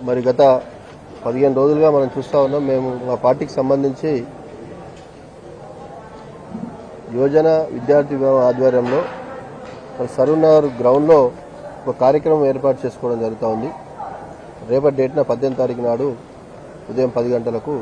మరి గత 15 రోజులుగా మనం చూస్తూ ఉన్నాం. మేము మా పార్టీకి సంబంధించి యువజన విద్యార్థి విభాగం ఆధ్వర్యంలో సరూర్నగర్ గ్రౌండ్లో ఒక కార్యక్రమం ఏర్పాటు చేసుకోవడం జరుగుతూ ఉంది. రేపటి డేట్న 18వ తారీఖు నాడు ఉదయం 10 గంటలకు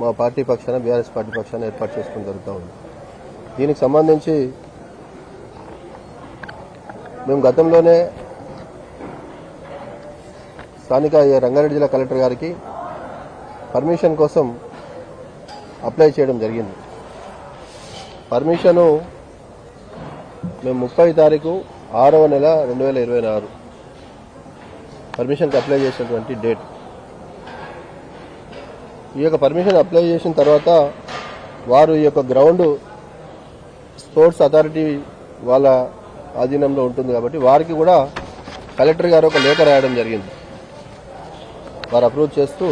మా పార్టీ పక్షాన బీఆర్ఎస్ పార్టీ పక్షాన ఏర్పాటు చేసుకోవడం జరుగుతూ ఉంది. దీనికి సంబంధించి మేము గతంలోనే స్థానిక రంగారెడ్డి జిల్లా కలెక్టర్ గారికి పర్మిషన్ కోసం అప్లై చేయడం జరిగింది. పర్మిషను మేము 30వ తారీఖు 6వ నెల 2024 పర్మిషన్కి అప్లై చేసినటువంటి డేట్. ఈ యొక్క పర్మిషన్ అప్లై చేసిన తర్వాత వారు ఈ యొక్క గ్రౌండ్ స్పోర్ట్స్ అథారిటీ వాళ్ళ ఆధీనంలో ఉంటుంది కాబట్టి వారికి కూడా కలెక్టర్ గారు ఒక లేఖ రాయడం జరిగింది. వారు అప్రూవ్ చేస్తూ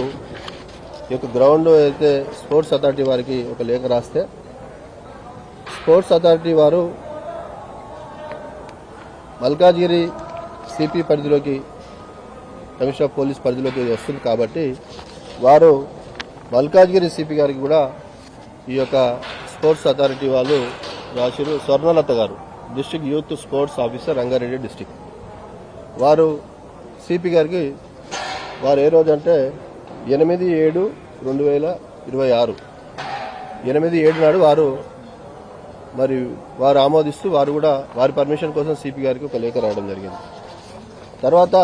ఈ యొక్క గ్రౌండ్ అయితే స్పోర్ట్స్ అథారిటీ వారికి ఒక లేఖ రాస్తే స్పోర్ట్స్ అథారిటీ వారు మల్కాజ్గిరి సిపి పరిధిలోకి, కమిషనర్ ఆఫ్ పోలీస్ పరిధిలోకి వస్తుంది కాబట్టి వారు మల్కాజ్గిరి సిపి గారికి కూడా ఈ యొక్క స్పోర్ట్స్ అథారిటీ వాళ్ళు రాసిరు. స్వర్ణలత గారు, district youth sports officer Rangareddy district, వారు సిపి గారికి వారు ఏ రోజు అంటే 8/7/2026 8/7 నాడు వారు ఆమోదిస్తూ వారు కూడా వారి పర్మిషన్ కోసం సిపి గారికి ఒక లేఖ రాయడం జరిగింది. తర్వాత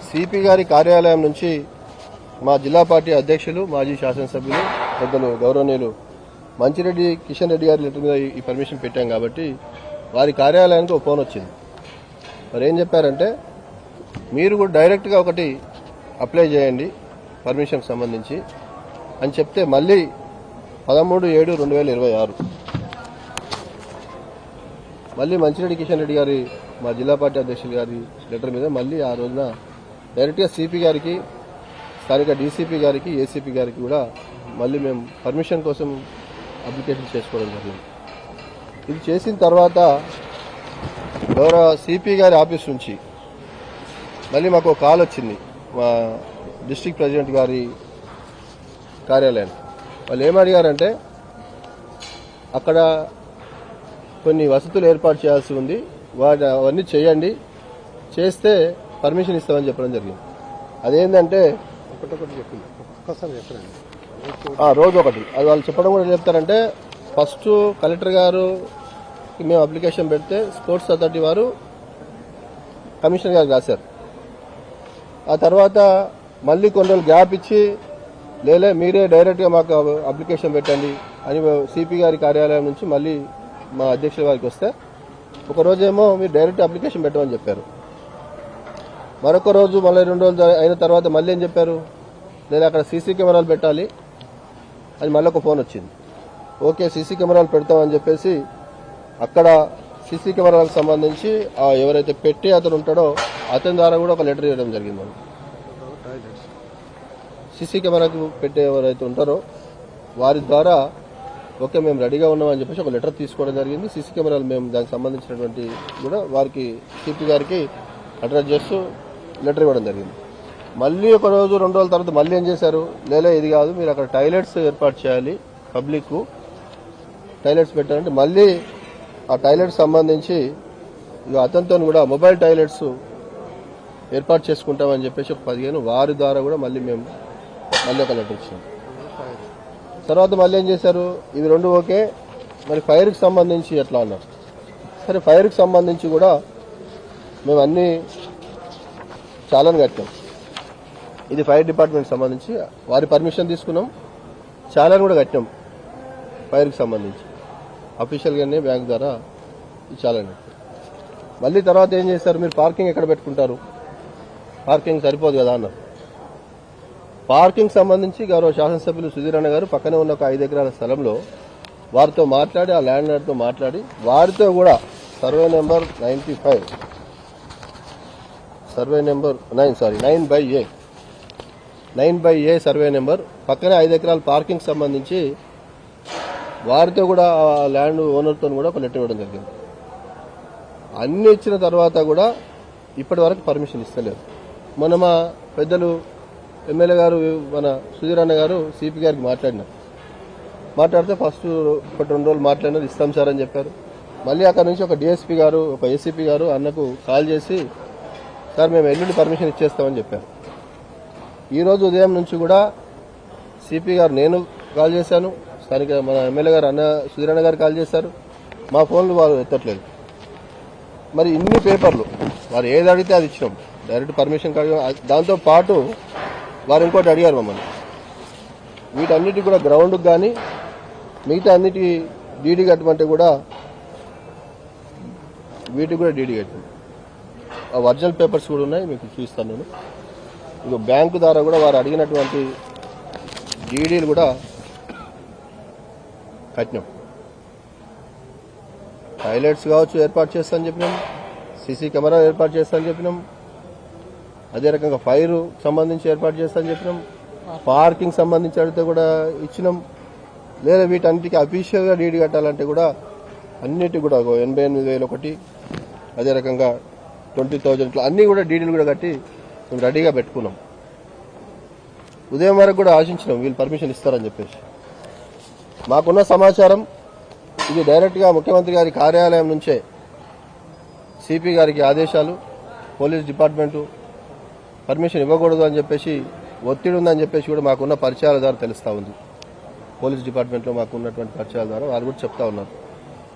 సిపి గారి కార్యాలయం నుంచి మా జిల్లా పార్టీ అధ్యక్షులు, మాజీ శాసనసభ్యులు, పెద్దలు గౌరవనీయులు మంచిరెడ్డి కిషన్ రెడ్డి గారి లెటర్ మీద ఈ పర్మిషన్ పెట్టాం కాబట్టి వారి కార్యాలయానికి ఒక ఫోన్ వచ్చింది. మరి ఏం చెప్పారంటే, మీరు కూడా డైరెక్ట్గా ఒకటి అప్లై చేయండి పర్మిషన్కి సంబంధించి అని చెప్తే మళ్ళీ 13/7/2026 మళ్ళీ మంచిరెడ్డి కిషన్ రెడ్డి గారి, మా జిల్లా పార్టీ అధ్యక్షులు గారి లెటర్ మీద మళ్ళీ ఆ రోజున డైరెక్ట్గా సిపి గారికి, స్థానిక డీసీపీ గారికి, ఏసీపీ గారికి కూడా మళ్ళీ మేము పర్మిషన్ కోసం అప్లికేషన్ చేసుకోవడం జరిగింది. ఇది చేసిన తర్వాత గౌరవ సిపి గారి ఆఫీస్ నుంచి మళ్ళీ మాకు ఒక కాల్ వచ్చింది మా డిస్ట్రిక్ట్ ప్రెసిడెంట్ గారి కార్యాలయానికి. వాళ్ళు ఏమడిగారంటే, అక్కడ కొన్ని వసతులు ఏర్పాటు చేయాల్సి ఉంది, అవన్నీ చేయండి, చేస్తే పర్మిషన్ ఇస్తామని చెప్పడం జరిగింది. అదేంటంటే రోజు ఒకటి అది వాళ్ళు చెప్పడం కూడా చెప్తారంటే, ఫస్ట్ కలెక్టర్ గారు మేము అప్లికేషన్ పెడితే స్పోర్ట్స్ అథారిటీ వారు కమిషనర్ గారికి రాశారు. ఆ తర్వాత మళ్ళీ కొన్ని రోజులు గ్యాప్ ఇచ్చి లేలే మీరే డైరెక్ట్గా మాకు అప్లికేషన్ పెట్టండి అని సిపి గారి కార్యాలయం నుంచి మళ్ళీ మా అధ్యక్షుల వారికి వస్తే ఒకరోజేమో మీరు డైరెక్ట్ అప్లికేషన్ పెట్టమని చెప్పారు. మరొక రోజు మళ్ళీ 2 రోజులు అయిన తర్వాత మళ్ళీ ఏం చెప్పారు, లేదా అక్కడ సీసీ కెమెరాలు పెట్టాలి అని మళ్ళీ ఒక ఫోన్ వచ్చింది. ఓకే సీసీ కెమెరాలు పెడతామని చెప్పేసి అక్కడ సీసీ కెమెరాలకు సంబంధించి ఎవరైతే పెట్టి అతను ఉంటాడో అతని ద్వారా కూడా ఒక లెటర్ ఇవ్వడం జరిగింది. సీసీ కెమెరాకు పెట్టే ఎవరైతే ఉంటారో వారి ద్వారా ఓకే మేము రెడీగా ఉన్నామని చెప్పేసి ఒక లెటర్ తీసుకోవడం జరిగింది. సీసీ కెమెరాలు మేము దానికి సంబంధించినటువంటి కూడా వారికి సిపి గారికి అడ్రస్ చేస్తూ లెటర్ ఇవ్వడం జరిగింది. మళ్ళీ ఒక రోజు 2 రోజుల తర్వాత మళ్ళీ ఏం చేశారు, లేలే ఇది కాదు మీరు అక్కడ టాయిలెట్స్ ఏర్పాటు చేయాలి, పబ్లిక్ టాయిలెట్స్ పెట్టాలంటే మళ్ళీ ఆ టాయిలెట్స్ సంబంధించి ఇక అతనితో కూడా మొబైల్ టాయిలెట్స్ ఏర్పాటు చేసుకుంటామని చెప్పేసి ఒక 15 వారి ద్వారా కూడా మళ్ళీ మేము మళ్ళీ ఒక లెటర్ ఇచ్చాం. తర్వాత మళ్ళీ ఏం చేశారు, ఇవి 2 ఓకే, మరి ఫైర్కి సంబంధించి ఎట్లా అన్నారు. సరే ఫైర్కి సంబంధించి కూడా మేము అన్ని చాలాను కట్టాం. ఇది ఫైర్ డిపార్ట్మెంట్కి సంబంధించి వారి పర్మిషన్ తీసుకున్నాం, చాలాను కూడా కట్టాం ఫైర్కి సంబంధించి అఫీషియల్గానే బ్యాంక్ ద్వారా చాలాను. మళ్ళీ తర్వాత ఏం చేశారు, మీరు పార్కింగ్ ఎక్కడ పెట్టుకుంటారు, పార్కింగ్ సరిపోదు కదా అన్నారు. పార్కింగ్ సంబంధించి గౌరవ శాసనసభ్యులు సుధీర్ అన్న గారు పక్కనే ఉన్న ఒక 5 ఎకరాల స్థలంలో వారితో మాట్లాడి, ఆ ల్యాండ్ లార్డ్తో మాట్లాడి వారితో కూడా survey number 95 survey number 9/A survey number పక్కనే 5 ఎకరాల పార్కింగ్ సంబంధించి వారితో కూడా ల్యాండ్ ఓనర్తో కూడా ఒక లెటర్ ఇవ్వడం జరిగింది. అన్ని ఇచ్చిన తర్వాత కూడా ఇప్పటి వరకు పర్మిషన్ ఇస్తలేదు. మొన్న మా పెద్దలు ఎమ్మెల్యే గారు మన సుధీర్ అన్న గారు సిపి గారికి మాట్లాడితే ఫస్ట్ ఒక 2 రోజులు మాట్లాడినారు, ఇస్తాం సార్ అని చెప్పారు. మళ్ళీ అక్కడ నుంచి ఒక డిఎస్పీ గారు ఒక ఏసీపీ గారు అన్నకు కాల్ చేసి సార్ మేము ఎల్లుండి పర్మిషన్ ఇచ్చేస్తామని చెప్పారు. ఈరోజు ఉదయం నుంచి కూడా సిపి గారు నేను కాల్ చేశాను, స్థానిక మన ఎమ్మెల్యే గారు సుధీర్ అన్న గారు కాల్ చేశారు. మా ఫోన్లు వారు ఎత్తట్లేదు. మరి ఇన్ని పేపర్లు వారు ఏది అడిగితే అది ఇచ్చినాం, డైరెక్ట్ పర్మిషన్ దాంతో పాటు వారు ఇంకోటి అడిగారు మమ్మల్ని, వీటన్నిటికి కూడా గ్రౌండ్కి కానీ మిగతా అన్నిటికీ డీడీ కట్టమంటే కూడా వీటికి కూడా డీడీ కట్టింది. ఆ ఒరిజినల్ పేపర్స్ కూడా ఉన్నాయి, మీకు చూస్తాను నేను. ఇంకో బ్యాంకు ద్వారా కూడా వారు అడిగినటువంటి డీడీలు కూడా కట్టినాం. టాయిలెట్స్ కావచ్చు ఏర్పాటు చేస్తామని చెప్పినాం, సీసీ కెమెరా ఏర్పాటు చేస్తామని చెప్పినాం, అదే రకంగా ఫైర్ సంబంధించి ఏర్పాటు చేస్తామని చెప్పినాం, పార్కింగ్ సంబంధించి అడిగితే కూడా ఇచ్చినాం. లేదా వీటన్నిటికీ అఫీషియల్గా డీడీ కట్టాలంటే కూడా అన్నిటి కూడా 88,000 ఒకటి, అదే రకంగా 20,000 అన్నీ కూడా డీడీలు కూడా కట్టి మేము రెడీగా పెట్టుకున్నాం. ఉదయం వరకు కూడా ఆశించినాం వీళ్ళు పర్మిషన్ ఇస్తారని చెప్పేసి. మాకున్న సమాచారం ఇది డైరెక్ట్గా ముఖ్యమంత్రి గారి కార్యాలయం నుంచే సిపి గారికి ఆదేశాలు, పోలీస్ డిపార్ట్మెంటు పర్మిషన్ ఇవ్వకూడదు అని చెప్పేసి ఒత్తిడి ఉందని చెప్పేసి కూడా మాకున్న పరిచయాల ద్వారా తెలుస్తూ ఉంది. పోలీస్ డిపార్ట్మెంట్లో మాకు ఉన్నటువంటి పరిచయాల ద్వారా వాళ్ళు కూడా చెప్తా ఉన్నారు.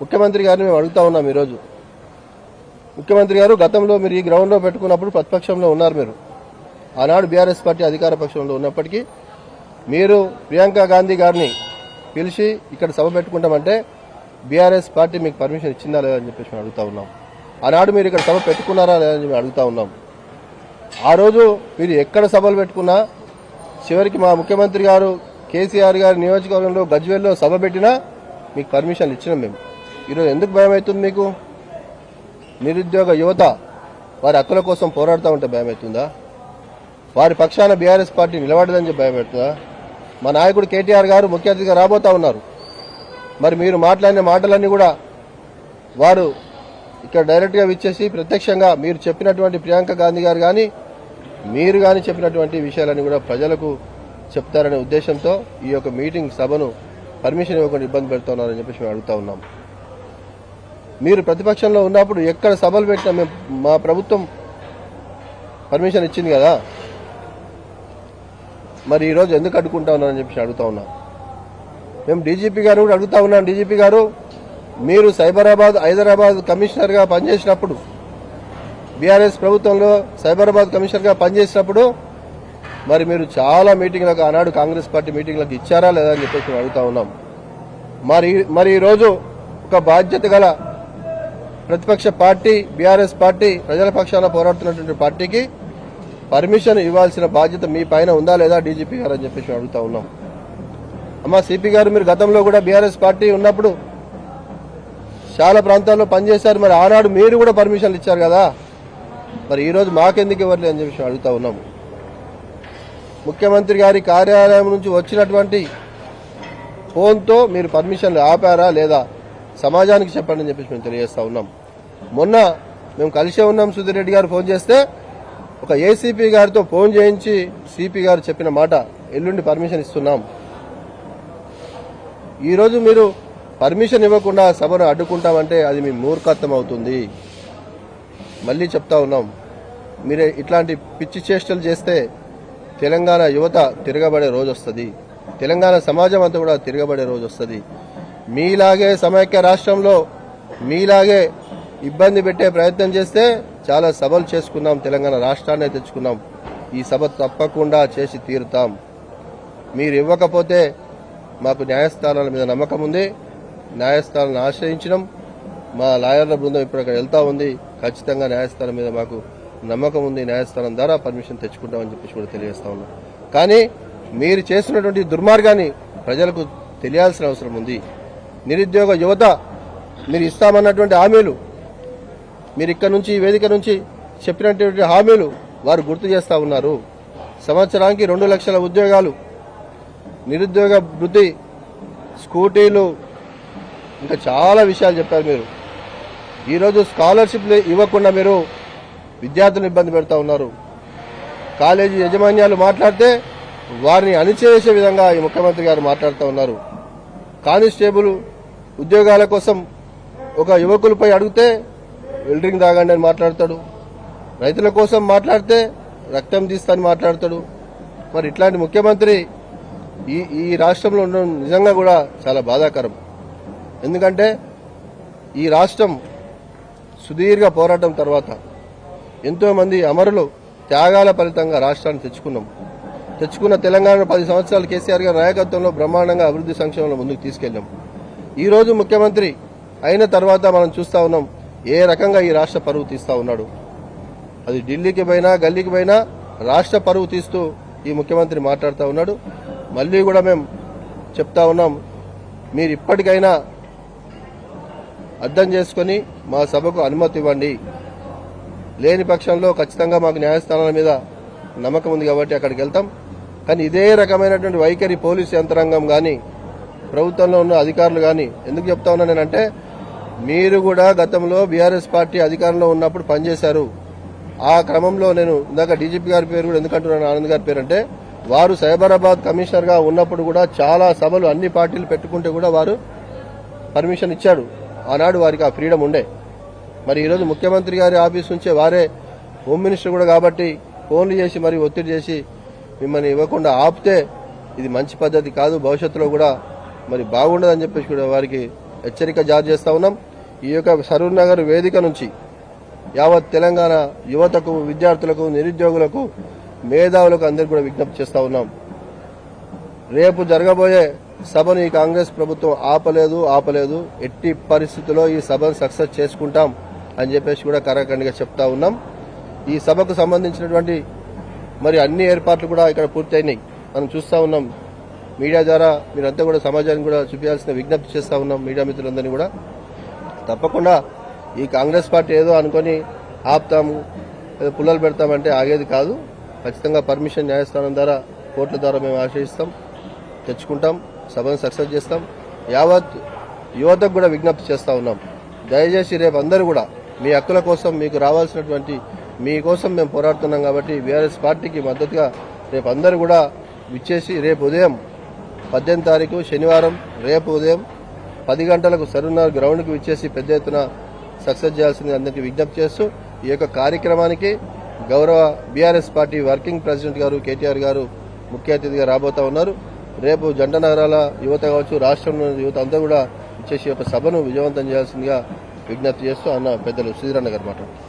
ముఖ్యమంత్రి గారిని మేము అడుగుతా ఉన్నాం ఈరోజు, ముఖ్యమంత్రి గారు గతంలో మీరు ఈ గ్రౌండ్లో పెట్టుకున్నప్పుడు ప్రతిపక్షంలో ఉన్నారు. మీరు ఆనాడు బీఆర్ఎస్ పార్టీ అధికార పక్షంలో ఉన్నప్పటికీ మీరు ప్రియాంక గాంధీ గారిని పిలిచి ఇక్కడ సభ పెట్టుకుంటామంటే బీఆర్ఎస్ పార్టీ మీకు పర్మిషన్ ఇచ్చిందా లేదా అని చెప్పేసి మేము అడుగుతా ఉన్నాం. ఆనాడు మీరు ఇక్కడ సభ పెట్టుకున్నారా లేదని మేము అడుగుతా ఉన్నాం. ఆ రోజు మీరు ఎక్కడ సభలు పెట్టుకున్నా చివరికి మా ముఖ్యమంత్రి గారు కేసీఆర్ గారి నియోజకవర్గంలో గజ్వేల్లో సభ పెట్టినా మీకు పర్మిషన్ ఇచ్చినాం మేము. ఈరోజు ఎందుకు భయం అవుతుంది మీకు? నిరుద్యోగ యువత వారి హక్కుల కోసం పోరాడుతూ ఉంటే భయం అవుతుందా? వారి పక్షాన బీఆర్ఎస్ పార్టీ నిలబడదని చెప్పి భయం అవుతుందా? మా నాయకుడు కేటీఆర్ గారు ముఖ్య అతిథిగా రాబోతా ఉన్నారు. మరి మీరు మాట్లాడిన మాటలన్నీ కూడా వారు ఇక్కడ డైరెక్ట్గా విచ్చేసి ప్రత్యక్షంగా మీరు చెప్పినటువంటి ప్రియాంక గాంధీ గారు కానీ మీరు కానీ చెప్పినటువంటి విషయాలన్నీ కూడా ప్రజలకు చెప్తారనే ఉద్దేశంతో ఈ యొక్క మీటింగ్ సభను పర్మిషన్ ఇవ్వకుండా ఇబ్బంది పెడుతున్నారని చెప్పేసి మేము అడుగుతా ఉన్నాం. మీరు ప్రతిపక్షంలో ఉన్నప్పుడు ఎక్కడ సభలు పెట్టినా మేము మా ప్రభుత్వం పర్మిషన్ ఇచ్చింది కదా, మరి ఈరోజు ఎందుకు అడ్డుకుంటా ఉన్నారని చెప్పేసి అడుగుతా ఉన్నాం. మేము డీజీపీ గారు కూడా అడుగుతా ఉన్నాం, డీజీపీ గారు మీరు హైదరాబాద్ కమిషనర్గా పనిచేసినప్పుడు బీఆర్ఎస్ ప్రభుత్వంలో సైబరాబాద్ కమిషనర్గా పనిచేసినప్పుడు మరి మీరు చాలా మీటింగ్లకు ఆనాడు కాంగ్రెస్ పార్టీ మీటింగ్లకు ఇచ్చారా లేదా అని చెప్పేసి మేము అడుగుతా ఉన్నాం. మరి ఈరోజు ఒక బాధ్యత గల ప్రతిపక్ష పార్టీ బీఆర్ఎస్ పార్టీ ప్రజల పక్షాన పోరాడుతున్నటువంటి పార్టీకి పర్మిషన్ ఇవ్వాల్సిన బాధ్యత మీ పైన ఉందా లేదా డీజీపీ గారు అని చెప్పేసి అడుగుతా ఉన్నాం. అమ్మా సిపి గారు, మీరు గతంలో కూడా బీఆర్ఎస్ పార్టీ ఉన్నప్పుడు చాలా ప్రాంతాల్లో పనిచేశారు. మరి ఆనాడు మీరు కూడా పర్మిషన్లు ఇచ్చారు కదా, మరి ఈరోజు మాకెందుకు ఇవ్వట్లేదు అని చెప్పేసి అడుగుతా ఉన్నాము. ముఖ్యమంత్రి గారి కార్యాలయం నుంచి వచ్చినటువంటి ఫోన్తో మీరు పర్మిషన్లు ఆపారా లేదా సమాజానికి చెప్పండి అని చెప్పేసి మేము తెలియజేస్తా ఉన్నాం. మొన్న మేము కలిసే ఉన్నాం, సుధీర్ రెడ్డి గారు ఫోన్ చేస్తే ఒక ఏసీపీ గారితో ఫోన్ చేయించి సిపి గారు చెప్పిన మాట ఎల్లుండి పర్మిషన్ ఇస్తున్నాం. ఈరోజు మీరు పర్మిషన్ ఇవ్వకుండా సభను అడ్డుకుంటామంటే అది మీ మూర్ఖత్వం అవుతుంది. మళ్ళీ చెప్తా ఉన్నాం, మీరు ఇట్లాంటి పిచ్చి చేష్టలు చేస్తే తెలంగాణ యువత తిరగబడే రోజు వస్తుంది, తెలంగాణ సమాజం అంతా కూడా తిరగబడే రోజు వస్తుంది. మీలాగే సమైక్య రాష్ట్రంలో మీలాగే ఇబ్బంది పెట్టే ప్రయత్నం చేస్తే చాలా సభలు చేసుకున్నాం, తెలంగాణ రాష్ట్రాన్ని తెచ్చుకున్నాం. ఈ సభ తప్పకుండా చేసి తీరుతాం. మీరు ఇవ్వకపోతే మాకు న్యాయస్థానాల మీద నమ్మకం ఉంది, న్యాయస్థానాలను ఆశ్రయించడం. మా లాయర్ల బృందం ఇప్పుడు అక్కడ వెళ్తా ఉంది. ఖచ్చితంగా న్యాయస్థానం మీద మాకు నమ్మకం ఉంది, న్యాయస్థానం ద్వారా పర్మిషన్ తెచ్చుకుంటామని చెప్పేసి కూడా తెలియజేస్తా ఉన్నాం. కానీ మీరు చేస్తున్నటువంటి దుర్మార్గాన్ని ప్రజలకు తెలియాల్సిన అవసరం ఉంది. నిరుద్యోగ యువత మీరు ఇస్తామన్నటువంటి హామీలు, మీరు ఇక్కడ నుంచి వేదిక నుంచి చెప్పినటువంటి హామీలు వారు గుర్తు చేస్తా ఉన్నారు. సంవత్సరానికి 2 లక్షల ఉద్యోగాలు, నిరుద్యోగ వృత్తి, స్కూటీలు, ఇంకా చాలా విషయాలు చెప్పారు మీరు. ఈరోజు స్కాలర్షిప్లు ఇవ్వకుండా మీరు విద్యార్థులను ఇబ్బంది పెడతా ఉన్నారు. కాలేజీ యాజమాన్యాలు మాట్లాడితే వారిని అణిచివేసే విధంగా ఈ ముఖ్యమంత్రి గారు మాట్లాడుతూ ఉన్నారు. కానిస్టేబుల్ ఉద్యోగాల కోసం ఒక యువకులపై అడిగితే వెల్డరింగ్ తాగండి అని మాట్లాడతాడు. రైతుల కోసం మాట్లాడితే రక్తం తీస్తానని మాట్లాడతాడు. మరి ఇట్లాంటి ముఖ్యమంత్రి ఈ రాష్ట్రంలో ఉండడం నిజంగా కూడా చాలా బాధాకరం. ఎందుకంటే ఈ రాష్ట్రం సుదీర్ఘ పోరాటం తర్వాత ఎంతో మంది అమరులు త్యాగాల ఫలితంగా రాష్ట్రాన్ని తెచ్చుకున్న తెలంగాణ 10 సంవత్సరాలు కేసీఆర్ గారి నాయకత్వంలో బ్రహ్మాండంగా అభివృద్ధి సంక్షేమంలో ముందుకు తీసుకెళ్లాం. ఈ రోజు ముఖ్యమంత్రి అయిన తర్వాత మనం చూస్తా ఉన్నాం ఏ రకంగా ఈ రాష్ట్ర పరువు తీస్తా ఉన్నాడు. అది ఢిల్లీకి పోయినా గల్లీకి పోయినా రాష్ట్ర పరువు తీస్తూ ఈ ముఖ్యమంత్రి మాట్లాడుతూ ఉన్నాడు. మళ్ళీ కూడా మేము చెప్తా ఉన్నాం, మీరు ఇప్పటికైనా అర్థం చేసుకుని మా సభకు అనుమతి ఇవ్వండి. లేని పక్షంలో ఖచ్చితంగా మాకు న్యాయస్థానాల మీద నమ్మకం ఉంది కాబట్టి అక్కడికి వెళ్తాం. కానీ ఇదే రకమైనటువంటి వైఖరి పోలీసు యంత్రాంగం కానీ ప్రభుత్వంలో ఉన్న అధికారులు కానీ ఎందుకు చెప్తా ఉన్నా నేనంటే, మీరు కూడా గతంలో బీఆర్ఎస్ పార్టీ అధికారంలో ఉన్నప్పుడు పనిచేశారు. ఆ క్రమంలో నేను ఇందాక డీజీపీ గారి పేరు కూడా ఎందుకంటున్నాను, ఆనంద్ గారి పేరు అంటే, వారు సైబరాబాద్ కమిషనర్ గా ఉన్నప్పుడు కూడా చాలా సభలు అన్ని పార్టీలు పెట్టుకుంటే కూడా వారు పర్మిషన్ ఇచ్చాడు. ఆనాడు వారికి ఆ ఫ్రీడమ్ ఉండే. మరి ఈరోజు ముఖ్యమంత్రి గారి ఆఫీస్ నుంచే వారే హోమ్ మినిస్టర్ కూడా కాబట్టి ఫోన్లు చేసి మరి ఒత్తిడి చేసి మిమ్మల్ని ఇవ్వకుండా ఆపితే ఇది మంచి పద్ధతి కాదు, భవిష్యత్తులో కూడా మరి బాగుండదని చెప్పేసి కూడా వారికి హెచ్చరిక జారీ చేస్తా ఉన్నాం. ఈ యొక్క సరూర్ నగర్ వేదిక నుంచి యావత్ తెలంగాణ యువతకు, విద్యార్థులకు, నిరుద్యోగులకు, మేధావులకు అందరికీ కూడా విజ్ఞప్తి చేస్తా ఉన్నాం. రేపు జరగబోయే సభను ఈ కాంగ్రెస్ ప్రభుత్వం ఆపలేదు. ఎట్టి పరిస్థితుల్లో ఈ సభను సక్సెస్ చేసుకుంటాం అని చెప్పేసి కూడా కరాఖండిగా చెప్తా ఉన్నాం. ఈ సభకు సంబంధించినటువంటి మరి అన్ని ఏర్పాట్లు కూడా ఇక్కడ పూర్తయినాయి. మనం చూస్తా ఉన్నాం. మీడియా ద్వారా మీరంతా కూడా సమాజానికి కూడా చూపించాల్సిన విజ్ఞప్తి చేస్తా ఉన్నాం. మీడియా మిత్రులందరినీ కూడా తప్పకుండా ఈ కాంగ్రెస్ పార్టీ ఏదో అనుకుని ఆపుతాము, ఏదో పుల్లలు పెడతామంటే ఆగేది కాదు. ఖచ్చితంగా పర్మిషన్ న్యాయస్థానం ద్వారా, కోర్టుల ద్వారా మేము ఆశ్రయిస్తాం, తెచ్చుకుంటాం, సభను సక్సెస్ చేస్తాం. యావత్ యువతకు కూడా విజ్ఞప్తి చేస్తా ఉన్నాం. దయచేసి రేపు అందరూ కూడా మీ హక్కుల కోసం, మీకు రావాల్సినటువంటి మీకోసం మేము పోరాడుతున్నాం కాబట్టి బీఆర్ఎస్ పార్టీకి మద్దతుగా రేపు అందరూ కూడా విచ్చేసి రేపు ఉదయం 18 తారీఖు శనివారం రేపు ఉదయం 10 గంటలకు సరూర్ గ్రౌండ్కి విచ్చేసి పెద్ద ఎత్తున సక్సెస్ చేయాల్సింది అందరికీ విజ్ఞప్తి చేస్తూ ఈ యొక్క కార్యక్రమానికి గౌరవ బీఆర్ఎస్ పార్టీ వర్కింగ్ ప్రెసిడెంట్ గారు కేటీఆర్ గారు ముఖ్య అతిథిగా రాబోతా ఉన్నారు. రేపు జంట నగరాల యువత కావచ్చు, రాష్ట్రంలోని యువత అంతా కూడా ఇచ్చేసి ఒక సభను విజయవంతం చేయాల్సిందిగా విజ్ఞప్తి చేస్తూ అన్న పెద్దలు శ్రీధరన్న గారు మాట్లాడుతున్నారు.